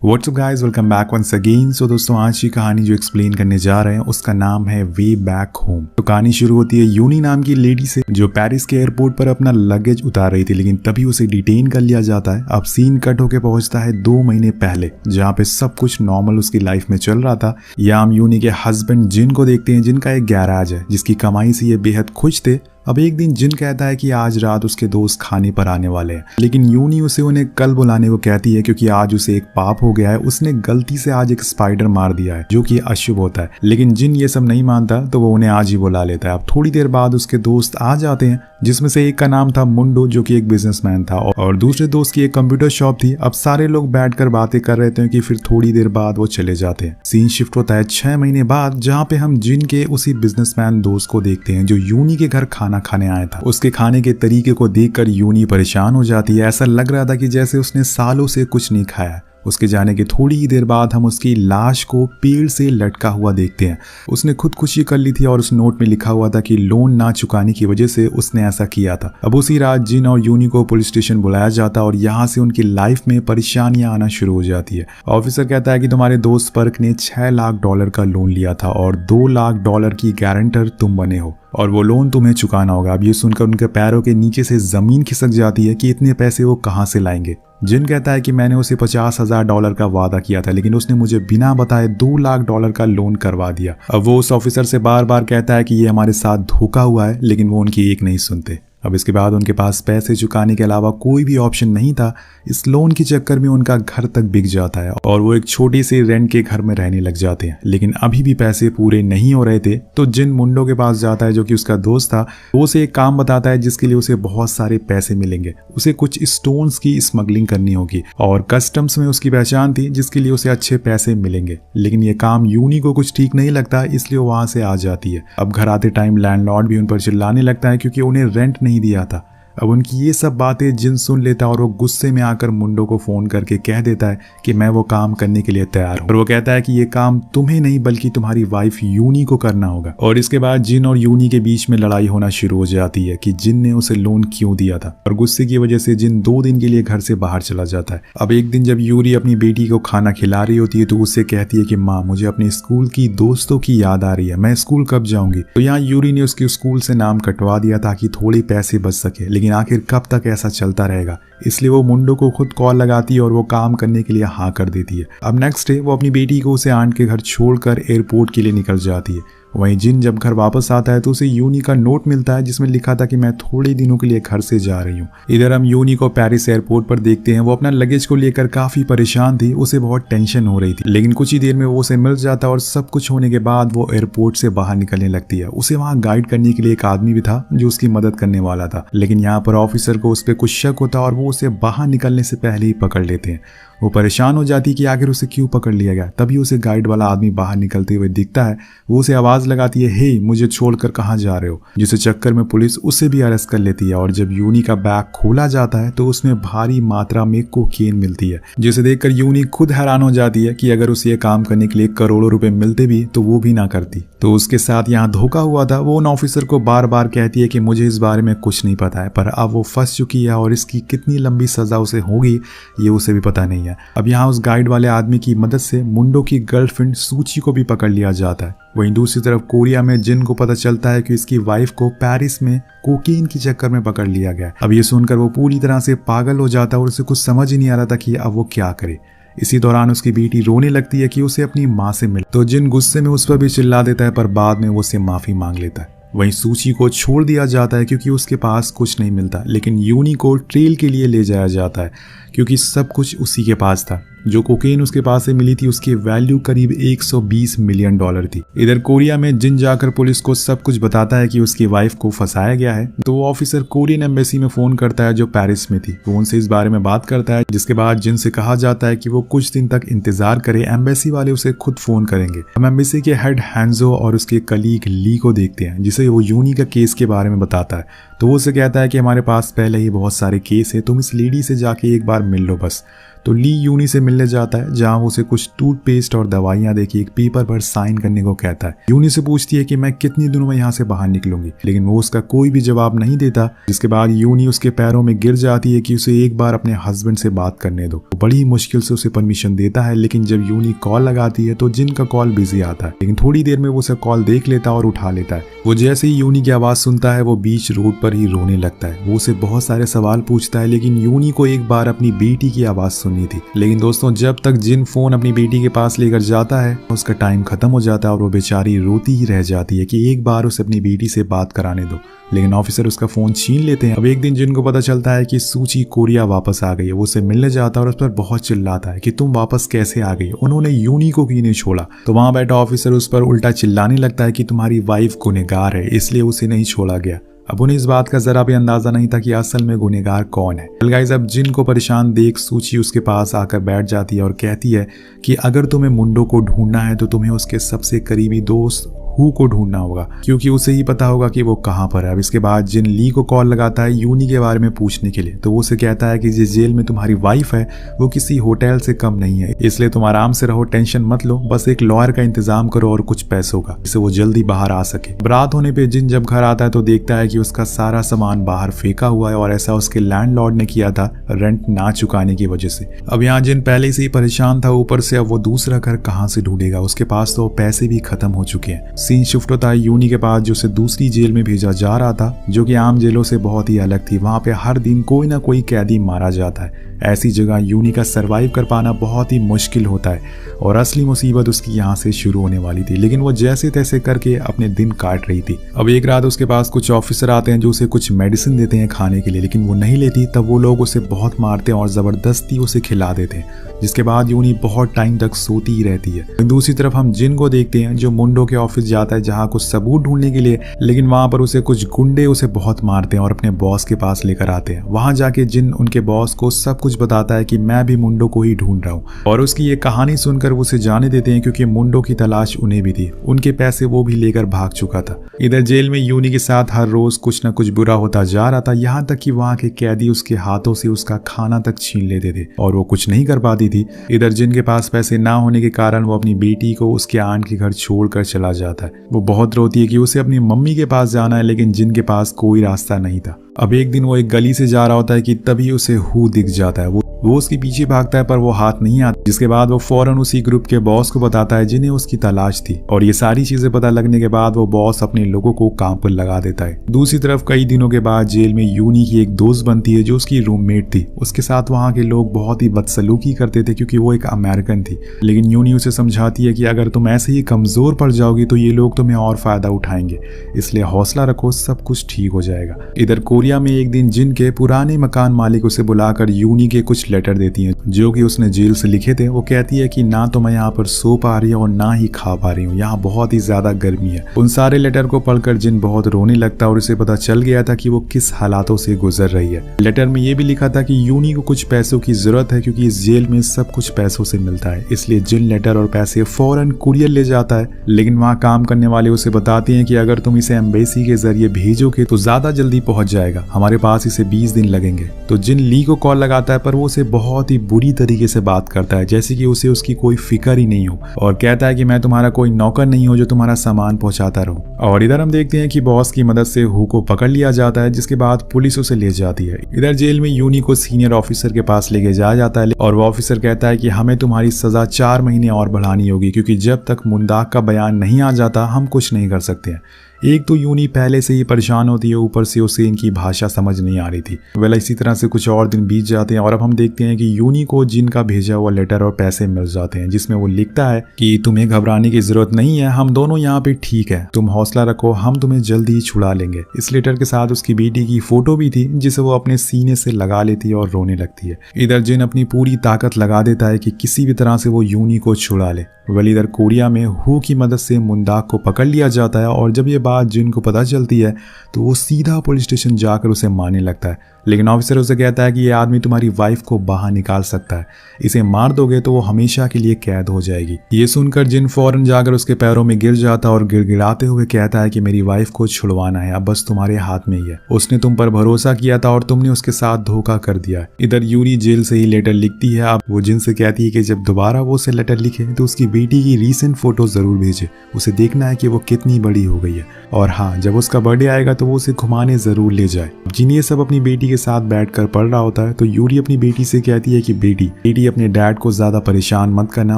WhatsApp guys, welcome back once again. So दोस्तों, आज की कहानी जो एक्सप्लेन करने जा रहे हैं उसका नाम है वे बैक होम। तो कहानी शुरू होती है यूनी नाम की लेडी से जो पेरिस के एयरपोर्ट पर अपना लगेज उतार रही थी, लेकिन तभी उसे डिटेन कर लिया जाता है। अब सीन कट होके पहुंचता है 2 महीने पहले, जहाँ पे सब कुछ नॉर्मल उसकी लाइफ में चल रहा था। यहाँ हम यूनी के हस्बैंड जिन को देखते हैं, जिनका एक गैराज है जिसकी कमाई से ये बेहद खुश थे। अब एक दिन जिन कहता है कि आज रात उसके दोस्त खाने पर आने वाले हैं, लेकिन यूनी उसे उन्हें कल बुलाने को कहती है क्योंकि आज उसे एक पाप हो गया है। उसने गलती से आज एक स्पाइडर मार दिया है जो कि अशुभ होता है, लेकिन जिन ये सब नहीं मानता तो वो उन्हें आज ही बुला लेता है। अब थोड़ी देर बाद उसके दोस्त आ जाते हैं, जिसमें से एक का नाम था मुंडो जो कि एक बिजनेसमैन था और दूसरे दोस्त की एक कंप्यूटर शॉप थी। अब सारे लोग बैठकर बातें कर रहे थे कि फिर थोड़ी देर बाद वो चले जाते हैं। सीन शिफ्ट होता है 6 महीने बाद, जहाँ पे हम जिन के उसी बिजनेसमैन दोस्त को देखते हैं जो यूनी के घर खाना खाने आया था। उसके खाने के तरीके को देखकर यूनी परेशान हो जाती है। ऐसा लग रहा था कि जैसे उसने सालों से कुछ नहीं खाया। उसके जाने के थोड़ी ही देर बाद हम उसकी लाश को पेड़ से लटका हुआ देखते हैं। उसने खुदकुशी कर ली थी और उस नोट में लिखा हुआ था कि लोन ना चुकाने की वजह से उसने ऐसा किया था। अब उसी रात जिन और यूनी को पुलिस स्टेशन बुलाया जाता और यहाँ से उनकी लाइफ में परेशानियां आना शुरू हो जाती है। ऑफिसर कहता है कि तुम्हारे दोस्त पर्क ने $6 लाख का लोन लिया था और $2 लाख की गारंटर तुम बने हो और वो लोन तुम्हें चुकाना होगा। अब ये सुनकर उनके पैरों के नीचे से जमीन खिसक जाती है कि इतने पैसे वो कहाँ से लाएंगे। जिन कहता है कि मैंने उसे $50,000 का वादा किया था, लेकिन उसने मुझे बिना बताए $2 लाख का लोन करवा दिया। अब वो उस ऑफिसर से बार बार कहता है कि ये हमारे साथ धोखा हुआ है, लेकिन वो उनकी एक नहीं सुनते। अब इसके बाद उनके पास पैसे चुकाने के अलावा कोई भी ऑप्शन नहीं था। इस लोन के चक्कर में उनका घर तक बिक जाता है और वो एक छोटी सी रेंट के घर में रहने लग जाते हैं, लेकिन अभी भी पैसे पूरे नहीं हो रहे थे। तो जिन मुंडो के पास जाता है जो कि उसका दोस्त था। वो उसे एक काम बताता है जिसके लिए उसे बहुत सारे पैसे मिलेंगे। उसे कुछ स्टोन्स की स्मगलिंग करनी होगी और कस्टम्स में उसकी पहचान थी जिसके लिए उसे अच्छे पैसे मिलेंगे, लेकिन ये काम यूनी को कुछ ठीक नहीं लगता, इसलिए वो वहां से आ जाती है। अब घर आते टाइम लैंडलॉर्ड भी उन पर चिल्लाने लगता है क्योंकि उन्हें रेंट नहीं दिया था। अब उनकी ये सब बातें जिन सुन लेता और वो गुस्से में आकर मुंडो को फोन करके कह देता है कि मैं वो काम करने के लिए तैयार हूँ और वो कहता है कि ये काम तुम्हें नहीं बल्कि तुम्हारी वाइफ यूनी को करना होगा। और इसके बाद जिन और यूनी के बीच में लड़ाई होना शुरू हो जाती है कि जिन ने उसे लोन क्यों दिया था और गुस्से की वजह से जिन 2 दिन के लिए घर से बाहर चला जाता है। अब एक दिन जब यूरी अपनी बेटी को खाना खिला रही होती है तो उससे कहती है कि माँ, मुझे अपने स्कूल की दोस्तों की याद आ रही है, मैं स्कूल कब जाऊंगी। तो यहाँ यूरी ने उसके स्कूल से नाम कटवा दिया ताकि थोड़े पैसे बच सके, लेकिन आखिर कब तक ऐसा चलता रहेगा, इसलिए वो मुंडो को खुद कॉल लगाती है और वो काम करने के लिए हाँ कर देती है। अब नेक्स्ट डे वो अपनी बेटी को उसे आंट के घर छोड़कर एयरपोर्ट के लिए निकल जाती है। वहीं जिन जब घर वापस आता है तो उसे यूनी का नोट मिलता है जिसमें लिखा था कि मैं थोड़े दिनों के लिए घर से जा रही हूँ। इधर हम यूनी को पेरिस एयरपोर्ट पर देखते हैं। वो अपना लगेज को लेकर काफी परेशान थी, उसे बहुत टेंशन हो रही थी, लेकिन कुछ ही देर में वो उसे मिल जाता और सब कुछ होने के बाद वो एयरपोर्ट से बाहर निकलने लगती है। उसे वहाँ गाइड करने के लिए एक आदमी भी था जो उसकी मदद करने वाला था, लेकिन यहाँ पर ऑफिसर को उस पर कुछ शक होता और वो उसे बाहर निकलने से पहले ही पकड़ लेते हैं। वो परेशान हो जाती कि आखिर उसे क्यों पकड़ लिया गया। तभी उसे गाइड वाला आदमी बाहर निकलते हुए दिखता है। वो उसे आवाज लगाती है, हे मुझे छोड़कर कहाँ जा रहे हो, जिससे चक्कर में पुलिस उसे भी अरेस्ट कर लेती है। और जब यूनी का बैग खोला जाता है तो उसमें भारी मात्रा में कोकेन मिलती है, जिसे देखकर यूनी खुद हैरान हो जाती है कि अगर उसे ये काम करने के लिए करोड़ों रुपए मिलते भी तो वो भी ना करती। तो उसके साथ यहाँ धोखा हुआ था। वो उन ऑफिसर को बार बार कहती है कि मुझे इस बारे में कुछ नहीं पता है, पर अब वो फंस चुकी है और इसकी कितनी लंबी सजा उसे होगी ये उसे भी पता नहीं है। अब यहाँ उस गाइड वाले आदमी की मदद से मुंडो की गर्लफ्रेंड सूची को भी पकड़ लिया जाता है। वहीं दूसरी तरफ कोरिया में जिन को पता चलता है कि इसकी वाइफ को पेरिस में कोकीन के चक्कर में पकड़ लिया गया। अब ये सुनकर वो पूरी तरह से पागल हो जाता है और उसे कुछ समझ ही नहीं आ रहा था कि अब वो क्या करे। इसी दौरान उसकी बेटी रोने लगती है कि उसे अपनी माँ से मिले, तो जिन गुस्से में उस पर भी चिल्ला देता है, पर बाद में वो उससे माफी मांग लेता है। वहीं सूची को छोड़ दिया जाता है क्योंकि उसके पास कुछ नहीं मिलता, लेकिन यूनी को ट्रेल के लिए ले जाया जाता है क्योंकि सब कुछ उसी के पास था। जो कोकेन उसके पास से मिली थी उसकी वैल्यू करीब $120 मिलियन थी। इधर कोरिया में जिन जाकर पुलिस को सब कुछ बताता है कि उसकी वाइफ को फंसाया गया है, तो वो ऑफिसर कोरियन एम्बेसी में फोन करता है जो पेरिस में थी। वो उनसे इस बारे में बात करता है, जिसके बाद जिन से कहा जाता है कि वो कुछ दिन तक इंतजार करे, एम्बेसी वाले उसे खुद फोन करेंगे। हम एम्बेसी के हेड हैंजो और उसके कलीग ली को देखते हैं, जिसे वो यूनी का केस के बारे में बताता है। तो वो उसे कहता है कि हमारे पास पहले ही बहुत सारे केस है, तुम इस लेडी से जाके एक बार मिल लो बस। तो ली यूनी से मिलने जाता है, जहाँ वो उसे कुछ टूथपेस्ट और दवाइयाँ देके एक पेपर पर साइन करने को कहता है। यूनी से पूछती है कि मैं कितनी दिनों में यहाँ से बाहर निकलूंगी, लेकिन वो उसका कोई भी जवाब नहीं देता। जिसके बाद यूनी उसके पैरों में गिर जाती है कि उसे एक बार अपने हस्बैंड से बात करने दो। वो बड़ी मुश्किल से उसे परमिशन देता है, लेकिन जब यूनी कॉल लगाती है तो जिन का कॉल बिजी आता है, लेकिन थोड़ी देर में वो उसे कॉल देख लेता है और उठा लेता है। वो जैसे ही यूनी की आवाज सुनता है वो बीच रोड पर ही रोने लगता है। वो उसे बहुत सारे सवाल पूछता है, लेकिन यूनी को एक बार अपनी बेटी की आवाज सुननी थी। लेकिन दोस्तों, जब तक जिन फोन अपनी बेटी के पास लेकर जाता है उसका टाइम खत्म हो जाता है और वो बेचारी रोती ही रह जाती है कि एक बार उसे अपनी बेटी से बात कराने दो। लेकिन ऑफिसर उसका फोन छीन लेते हैं। अब एक दिन जिनको पता चलता है कि सूची कोरिया वापस आ गई है, वो उसे मिलने जाता है और उस पर बहुत चिल्लाता है कि तुम वापस कैसे आ गई, उन्होंने यूनी को क्यों नहीं छोड़ा। तो वहां बैठा ऑफिसर उस पर उल्टा चिल्लाने लगता है कि तुम्हारी वाइफ गुनहगार है, इसलिए उसे नहीं छोड़ा गया। अब उन्हें इस बात का जरा भी अंदाजा नहीं था कि असल में गुनहगार कौन है। गाइस, अब जिन को परेशान देख सूची उसके पास आकर बैठ जाती है और कहती है कि अगर तुम्हें मुंडो को ढूंढना है तो तुम्हें उसके सबसे करीबी दोस्त हु को ढूंढना होगा, क्योंकि उसे ही पता होगा कि वो कहाँ पर है। अब इसके बाद जिन ली को कॉल लगाता है यूनी के बारे में पूछने के लिए, तो वो उसे कहता है कि जिस जेल में तुम्हारी वाइफ है वो किसी होटल से कम नहीं है, इसलिए तुम आराम से रहो, टेंशन मत लो, बस एक लॉयर का इंतजाम करो और कुछ पैसों का, जिससे वो जल्दी बाहर आ सके। रात होने पे जिन जब घर आता है तो देखता है कि उसका सारा सामान बाहर फेंका हुआ है और ऐसा उसके लैंडलॉर्ड ने किया था रेंट ना चुकाने की वजह से। अब यहाँ जिन पहले से ही परेशान था, ऊपर से अब वो दूसरा घर कहाँ से ढूंढेगा, उसके पास तो पैसे भी खत्म हो चुके हैं। सीन शिफ्ट होता है यूनी के पास, जो उसे दूसरी जेल में भेजा जा रहा था, जो कि आम जेलों से बहुत ही अलग थी। वहां पे हर दिन कोई ना कोई कैदी मारा जाता है। ऐसी जगह यूनी का सरवाइव कर पाना बहुत ही मुश्किल होता है और असली मुसीबत उसकी यहाँ से शुरू होने वाली थी, लेकिन वो जैसे तैसे करके अपने दिन काट रही थी। अब एक रात उसके पास कुछ ऑफिसर आते हैं जो उसे कुछ मेडिसिन देते हैं खाने के लिए, लेकिन वो नहीं लेती। तब वो लोग उसे बहुत मारते हैं और जबरदस्ती उसे खिला देते हैं, जिसके बाद यूनी बहुत टाइम तक सोती ही रहती है। दूसरी तरफ हम जिन को देखते हैं जो मुंडो के ऑफिस जाता है जहाँ कुछ सबूत ढूंढने के लिए, लेकिन वहां पर उसे कुछ गुंडे उसे बहुत मारते हैं और अपने बॉस के पास लेकर आते हैं। वहां जाके जिन उनके बॉस को सब कुछ बताता है कि मैं भी मुंडो को ही ढूंढ रहा हूँ, और उसकी ये कहानी सुनकर वो उसे जाने देते हैं, क्योंकि मुंडो की तलाश उन्हें भी थी। उनके पैसे वो भी लेकर भाग चुका था। इधर जेल में यूनी के साथ हर रोज कुछ न कुछ बुरा होता जा रहा था, यहाँ तक कि वहाँ के कैदी उसके हाथों से उसका खाना तक छीन लेते थे और वो कुछ नहीं कर पाती थी। इधर जिन के पास पैसे ना होने के कारण वो अपनी बेटी को उसके आंट के घर छोड़कर चला जाता है। वो बहुत रोती है कि उसे अपनी मम्मी के पास जाना है, लेकिन जिन के पास कोई रास्ता नहीं था। अब एक दिन वो एक गली से जा रहा होता है कि तभी उसे हु दिख जाता है। वो उसके पीछे भागता है पर वो हाथ नहीं आता, जिसके बाद वो फौरन उसी ग्रुप के बॉस को बताता है जिन्हें उसकी तलाश थी, और ये सारी चीजें पता लगने के बाद वो बॉस अपने लोगों को काम पर लगा देता है। दूसरी तरफ कई दिनों के बाद जेल में यूनी की एक दोस्त बनती है जो उसकी रूममेट थी। उसके साथ वहाँ के लोग बहुत ही बदसलूकी करते थे क्योंकि वो एक अमेरिकन थी, लेकिन यूनी उसे समझाती है कि अगर तुम ऐसे ही कमजोर पड़ जाओगी तो ये लोग तुम्हें और फायदा उठाएंगे, इसलिए हौसला रखो, सब कुछ ठीक हो जाएगा। इधर कोरिया में एक दिन जिन के पुराने मकान मालिक उसे बुलाकर यूनी के कुछ लेटर देती है जो कि उसने जेल से लिखे थे। वो कहती है कि ना तो मैं यहाँ पर सो पा रही हूँ और ना ही खा पा रही हूँ, यहाँ बहुत ही ज्यादा गर्मी है। उन सारे लेटर को पढ़कर जिन बहुत रोने लगता और उसे पता चल गया था कि वो किस हालातों से गुजर रही है। लेटर में ये भी लिखा था कि यूनी को कुछ पैसों की जरूरत है क्योंकि इस जेल में सब कुछ पैसों से मिलता है, इसलिए जिन लेटर और पैसे फौरन कुरियर ले जाता है। लेकिन वहाँ काम करने वाले उसे बताते हैं कि अगर तुम इसे एम्बेसी के जरिए भेजोगे तो ज्यादा जल्दी पहुंच जाएगा, हमारे पास इसे 20 दिन लगेंगे। तो जिन ली को कॉल लगाता है पर वो उसे बहुत ही बुरी तरीके से बात करता है, जैसे कि उसे उसकी कोई फिक्र ही नहीं हो, और कहता है कि मैं तुम्हारा कोई नौकर नहीं हूँ जो तुम्हारा सामान पहुंचाता रहूं। और इधर हम देखते हैं कि बॉस की मदद से हु को पकड़ लिया जाता है, जिसके बाद पुलिस उसे ले जाती है। इधर जेल में यूनी को सीनियर ऑफिसर के पास लेके जाया जाता है और वो ऑफिसर कहता है कि हमें तुम्हारी सजा 4 महीने और बढ़ानी होगी, क्योंकि जब तक मुंदाक का बयान नहीं आ जाता हम कुछ नहीं कर सकते हैं। एक तो यूनी पहले से ही परेशान होती है, ऊपर से उसे इनकी भाषा समझ नहीं आ रही थी। वेल इसी तरह से कुछ और दिन बीत जाते हैं और अब हम देखते हैं कि यूनी को जिन का भेजा हुआ लेटर और पैसे मिल जाते हैं, जिसमें वो लिखता है कि तुम्हें घबराने की जरूरत नहीं है, हम दोनों यहाँ पे ठीक है, तुम हौसला रखो, हम तुम्हें जल्दी ही छुड़ा लेंगे। इस लेटर के साथ उसकी बेटी की फोटो भी थी, जिसे वो अपने सीने से लगा लेती है और रोने लगती है। इधर जिन अपनी पूरी ताकत लगा देता है कि किसी भी तरह से वो यूनी को छुड़ा ले। वेल इधर कोरिया में हु की मदद से मुंदाक को पकड़ लिया जाता है और जब ये बात जिन को पता चलती है तो वो सीधा पुलिस स्टेशन जाकर उसे मारने लगता है। लेकिन ऑफिसर उसे कहता है कि ये आदमी तुम्हारी वाइफ को बाहर निकाल सकता है, इसे मार दोगे तो वो हमेशा के लिए कैद हो जाएगी। ये सुनकर जिन फौरन जाकर उसके पैरों में गिर जाता और गिड़गिड़ाते हुए कहता है कि मेरी वाइफ को छुड़वाना है, अब बस तुम्हारे हाथ में ही है। उसने तुम पर भरोसा किया था और तुमने उसके साथ धोखा कर दिया। इधर यूरी जेल से ही लेटर लिखती है। अब वो जिन से कहती है कि जब दोबारा वो उसे लेटर लिखे तो उसकी बेटी की रीसेंट फोटो जरूर भेजे, उसे देखना है कि वो कितनी बड़ी हो गई है, और हाँ जब उसका बर्थडे आएगा तो वो उसे घुमाने जरूर ले जाए। जिन ये सब अपनी बेटी के साथ बैठकर पढ़ रहा होता है तो यूरी अपनी बेटी से कहती है कि बेटी अपने डैड को ज्यादा परेशान मत करना,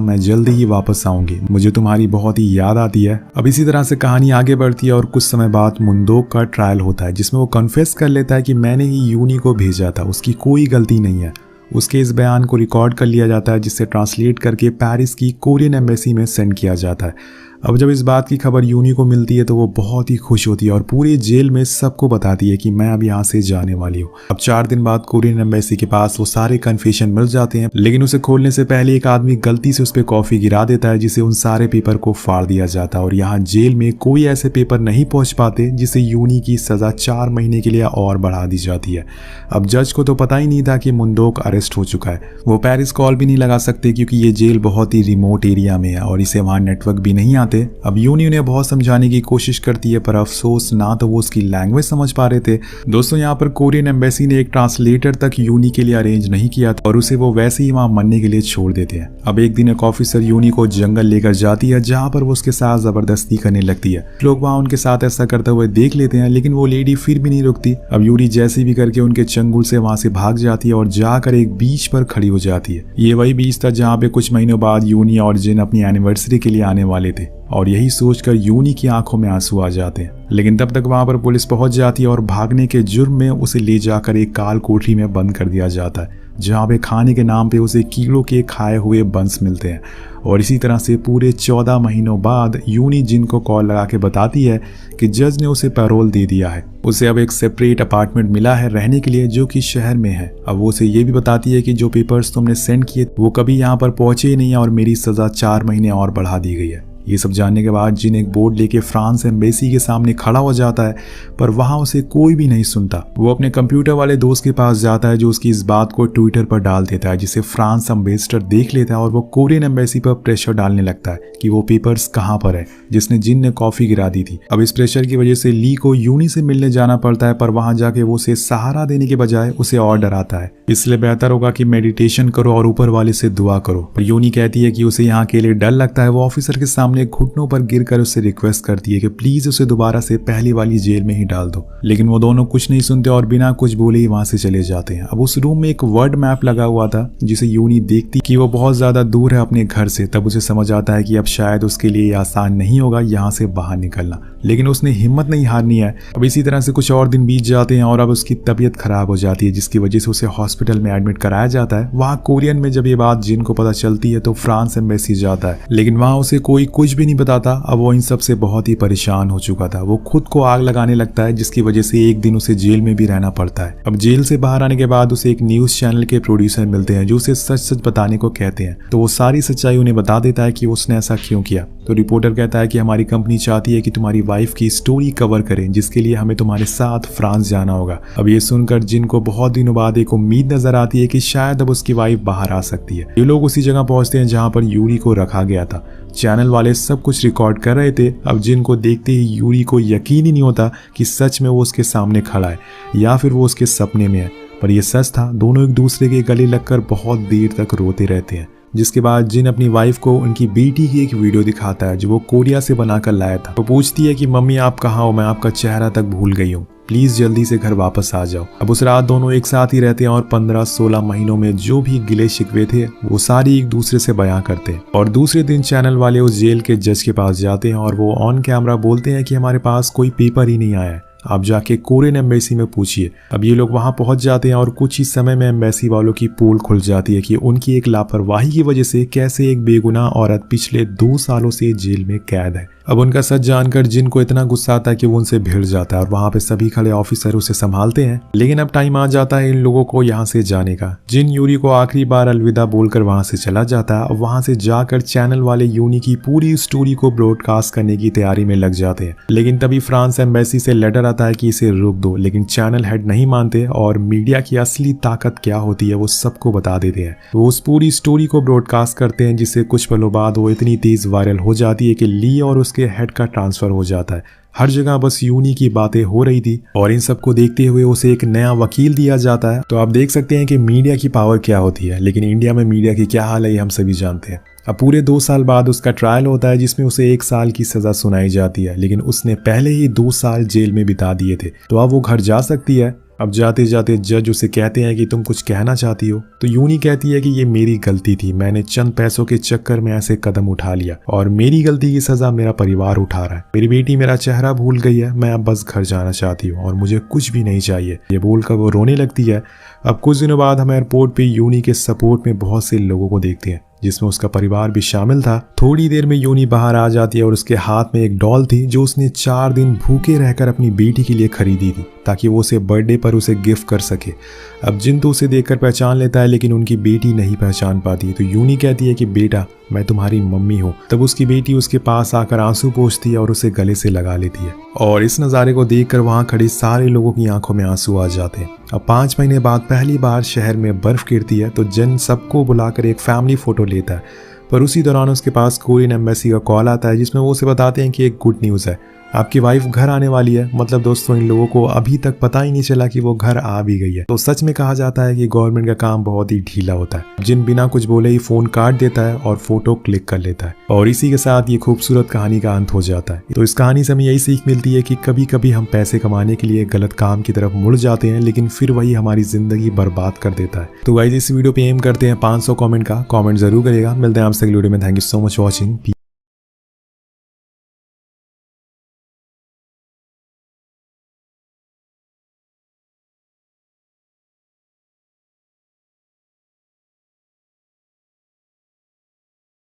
मैं जल्दी ही वापस आऊंगी, मुझे तुम्हारी बहुत ही याद आती है। अब इसी तरह से कहानी आगे बढ़ती है और कुछ समय बाद मुंदोक का ट्रायल होता है जिसमें वो कन्फेस कर लेता है कि मैंने ही यूनी को भेजा था, उसकी कोई गलती नहीं है। उसके इस बयान को रिकॉर्ड कर लिया जाता है जिससे ट्रांसलेट करके पेरिस की कोरियन एम्बेसी में सेंड किया जाता है। अब जब इस बात की खबर यूनी को मिलती है तो वो बहुत ही खुश होती है और पूरे जेल में सबको बताती है कि मैं अब यहाँ से जाने वाली हूँ। अब 4 दिन बाद कोरियन एम्बेसी के पास वो सारे कन्फेशन मिल जाते हैं, लेकिन उसे खोलने से पहले एक आदमी गलती से उस पर कॉफी गिरा देता है जिसे उन सारे पेपर को फाड़ दिया जाता है और यहाँ जेल में कोई ऐसे पेपर नहीं पहुंच पाते जिससे यूनी की सजा 4 महीने के लिए और बढ़ा दी जाती है। अब जज को तो पता ही नहीं था कि मुंदोक अरेस्ट हो चुका है। वो पेरिस कॉल भी नहीं लगा सकते क्योंकि ये जेल बहुत ही रिमोट एरिया में है और इसे वहाँ नेटवर्क भी नहीं आते। अब यूनी उन्हें बहुत समझाने की कोशिश करती है पर अफसोस ना तो वो उसकी लैंग्वेज समझ पा रहे थे। दोस्तों यहाँ पर कोरियन एम्बेसी ने एक ट्रांसलेटर तक यूनी के लिए अरेंज नहीं किया था और उसे वो वैसे ही वहाँ मरने के लिए छोड़ देते हैं। अब एक दिन एक ऑफिसर यूनी को जंगल लेकर जाती है जहाँ पर वो उसके साथ जबरदस्ती करने लगती है। लोग वहाँ उनके साथ ऐसा करते हुए देख लेते हैं लेकिन वो लेडी फिर भी नहीं रुकती। अब यूनी जैसे भी करके उनके चंगुल से वहाँ से भाग जाती है और जाकर एक बीच पर खड़ी हो जाती है। ये वही बीच था जहाँ पे कुछ महीनों बाद यूनी और जिन अपनी एनिवर्सरी के लिए आने वाले थे और यही सोचकर यूनी की आंखों में आंसू आ जाते हैं। लेकिन तब तक वहां पर पुलिस पहुंच जाती है और भागने के जुर्म में उसे ले जाकर एक काल कोठरी में बंद कर दिया जाता है जहां पे खाने के नाम पे उसे कीड़ों के खाए हुए बंस मिलते हैं। और इसी तरह से पूरे 14 महीनों बाद यूनी जिन को कॉल लगा के बताती है कि जज ने उसे पैरोल दे दिया है, उसे अब एक सेपरेट अपार्टमेंट मिला है रहने के लिए जो कि शहर में है। अब वो उसे ये भी बताती है कि जो पेपर्स तुमने सेंड किए वो कभी यहाँ पर पहुंचे ही नहीं और मेरी सजा 4 महीने और बढ़ा दी गई है। ये सब जानने के बाद जिन एक बोर्ड लेके फ्रांस एम्बेसी के सामने खड़ा हो जाता है पर वहां उसे कोई भी नहीं सुनता। वो अपने कंप्यूटर वाले दोस्त के पास जाता है जो उसकी इस बात को ट्विटर पर डाल देता है जिसे फ्रांस एम्बेसडर देख लेता है और वो कोरियन एम्बेसी पर प्रेशर डालने लगता है कि वो पेपर्स कहाँ पर है जिसने जिन ने कॉफी गिरा दी थी। अब इस प्रेशर की वजह से ली को यूनी से मिलने जाना पड़ता है पर वहां जाके वो उसे सहारा देने के बजाय उसे और डराता है, इसलिए बेहतर होगा कि मेडिटेशन करो और ऊपर वाले से दुआ करो। पर यूनी कहती है कि उसे यहाँ के लिए डर लगता है। वो ऑफिसर के सामने घुटनों पर गिरकर उससे रिक्वेस्ट करती है कि प्लीज उसे दोबारा से पहली वाली जेल में ही डाल दो, लेकिन वो दोनों कुछ नहीं सुनते और बिना कुछ बोले ही वहां से चले जाते हैं। अब उस रूम में एक वर्ड मैप लगा हुआ था जिसे यूनी देखती कि वो बहुत ज्यादा दूर है अपने घर से। तब उसे समझ आता है कि अब शायद उसके लिए आसान नहीं होगा यहाँ से बाहर निकलना, लेकिन उसने हिम्मत नहीं हारनी है। अब इसी तरह से कुछ और दिन बीत जाते हैं और अब उसकी तबीयत खराब हो जाती है जिसकी वजह से उसे हॉस्पिटल में एडमिट कराया जाता है। वहाँ कोरियन में जब ये बात जिन को पता चलती है तो फ्रांस एम्बेसी जाता है, लेकिन वहाँ उसे कोई कुछ भी नहीं बताता। अब वो इन सब से बहुत ही परेशान हो चुका था। वो खुद को आग लगाने लगता है जिसकी वजह से एक दिन उसे जेल में भी रहना पड़ता है। अब जेल से बाहर आने के बाद उसे एक न्यूज चैनल के प्रोड्यूसर मिलते हैं जो उसे सच सच बताने को कहते हैं। तो वो सारी सच्चाई उन्हें बता देता है कि उसने ऐसा क्यों किया। तो रिपोर्टर कहता है कि हमारी कंपनी चाहती है कि तुम्हारी वाइफ की स्टोरी कवर करें जिसके लिए हमें तुम्हारे साथ फ्रांस जाना होगा। अब ये सुनकर जिन को बहुत दिनों बाद एक उम्मीद नजर आती है कि शायद अब उसकी वाइफ बाहर आ सकती है। ये लोग उसी जगह पहुंचते हैं जहां पर यूरी को रखा गया था। चैनल वाले सब कुछ रिकॉर्ड कर रहे थे। अब जिन को देखते ही यूरी को यकीन ही नहीं होता कि सच में वो उसके सामने खड़ा है या फिर वो उसके सपने में है, पर यह सच था। दोनों एक दूसरे के गले लगकर बहुत देर तक रोते रहते हैं, जिसके बाद जिन अपनी वाइफ को उनकी बेटी की एक वीडियो दिखाता है जो वो कोरिया से बनाकर लाया था। वो पूछती है कि मम्मी आप कहाँ हो, मैं आपका चेहरा तक भूल गई हूँ, प्लीज जल्दी से घर वापस आ जाओ। अब उस रात दोनों एक साथ ही रहते हैं और 15-16 महीनों में जो भी गिले शिकवे थे वो सारी एक दूसरे से बयां करते हैं। और दूसरे दिन चैनल वाले उस जेल के जज के पास जाते हैं और वो ऑन कैमरा बोलते हैं कि हमारे पास कोई पेपर ही नहीं आया है, आप जाके कोरियन एम्बेसी में पूछिए। अब ये लोग वहां पहुंच जाते हैं और कुछ ही समय में एम्बेसी वालों की पोल खुल जाती है कि उनकी एक लापरवाही की वजह से कैसे एक बेगुनाह औरत पिछले 2 सालों से जेल में कैद है। अब उनका सच जानकर जिन को इतना गुस्सा आता है कि वो उनसे भिड़ जाता है और वहां पे सभी खड़े ऑफिसर उसे संभालते हैं। लेकिन अब टाइम आ जाता है इन लोगों को यहाँ से जाने का। जिन यूरी को आखिरी बार अलविदा बोलकर वहां से चला जाता है और वहां से जाकर चैनल वाले यूनी की पूरी स्टोरी को ब्रॉडकास्ट करने की तैयारी में लग जाते हैं। लेकिन तभी फ्रांस एम्बेसी से लेटर आता है कि इसे रोक दो, लेकिन चैनल हेड नहीं मानते और मीडिया की असली ताकत क्या होती है वो सबको बता देते हैं। वो उस पूरी स्टोरी को ब्रॉडकास्ट करते हैं जिससे कुछ पलों बाद वो इतनी तेज वायरल हो जाती है कि ली और उसके हेड का ट्रांसफर हो जाता है। हर जगह बस यूनी की बातें हो रही थी और इन सबको देखते हुए उसे एक नया वकील दिया जाता है। तो आप देख सकते हैं कि मीडिया की पावर क्या होती है। लेकिन इंडिया में मीडिया की क्या हाल है ये हम सभी जानते हैं। अब पूरे 2 साल बाद उसका ट्रायल होता है जिसमें उसे 1 साल की सजा सुनाई जाती है, लेकिन उसने पहले ही 2 साल जेल में बिता दिए थे। तो अब वो घर जा सकती है। अब जाते जाते जज उसे कहते हैं कि तुम कुछ कहना चाहती हो। तो यूनी कहती है कि ये मेरी गलती थी, मैंने चंद पैसों के चक्कर में ऐसे कदम उठा लिया और मेरी गलती की सजा मेरा परिवार उठा रहा है। मेरी बेटी मेरा चेहरा भूल गई है, मैं अब बस घर जाना चाहती हूँ और मुझे कुछ भी नहीं चाहिए। ये बोलकर वो रोने लगती है। अब कुछ दिनों बाद हम एयरपोर्ट पे यूनी के सपोर्ट में बहुत से लोगों को देखते हैं जिसमें उसका परिवार भी शामिल था। थोड़ी देर में यूनी बाहर आ जाती है और उसके हाथ में एक डॉल थी जो उसने 4 दिन भूखे रहकर अपनी बेटी के लिए खरीदी थी ताकि वो उसे बर्थडे पर उसे गिफ्ट कर सके। अब जिन तो उसे देखकर पहचान लेता है लेकिन उनकी बेटी नहीं पहचान पाती। तो यूनी कहती है कि बेटा मैं तुम्हारी मम्मी हूँ। तब उसकी बेटी उसके पास आकर आंसू पोंछती है और उसे गले से लगा लेती है और इस नज़ारे को देखकर वहाँ खड़े सारे लोगों की आंखों में आंसू आ जाते हैं। अब 5 महीने बाद पहली बार शहर में बर्फ गिरती है तो जन सबको बुलाकर एक फैमिली फोटो लेता है। पर उसी दौरान उसके पास कोरियन एम्बेसी का कॉल आता है जिसमें वो उसे बताते हैं कि एक गुड न्यूज़ है, आपकी वाइफ घर आने वाली है। मतलब दोस्तों इन लोगों को अभी तक पता ही नहीं चला कि वो घर आ भी गई है। तो सच में कहा जाता है कि गवर्नमेंट का काम बहुत ही ढीला होता है। जिन बिना कुछ बोले ही फोन काट देता है और फोटो क्लिक कर लेता है और इसी के साथ ये खूबसूरत कहानी का अंत हो जाता है। तो इस कहानी से हमें यही सीख मिलती है कि कभी कभी हम पैसे कमाने के लिए गलत काम की तरफ मुड़ जाते हैं लेकिन फिर वही हमारी जिंदगी बर्बाद कर देता है। तो गाइस इस वीडियो पे एम करते हैं 500 कमेंट का। कमेंट जरूर करेगा। मिलते हैं आपसे अगली वीडियो में। Thank you so much watching.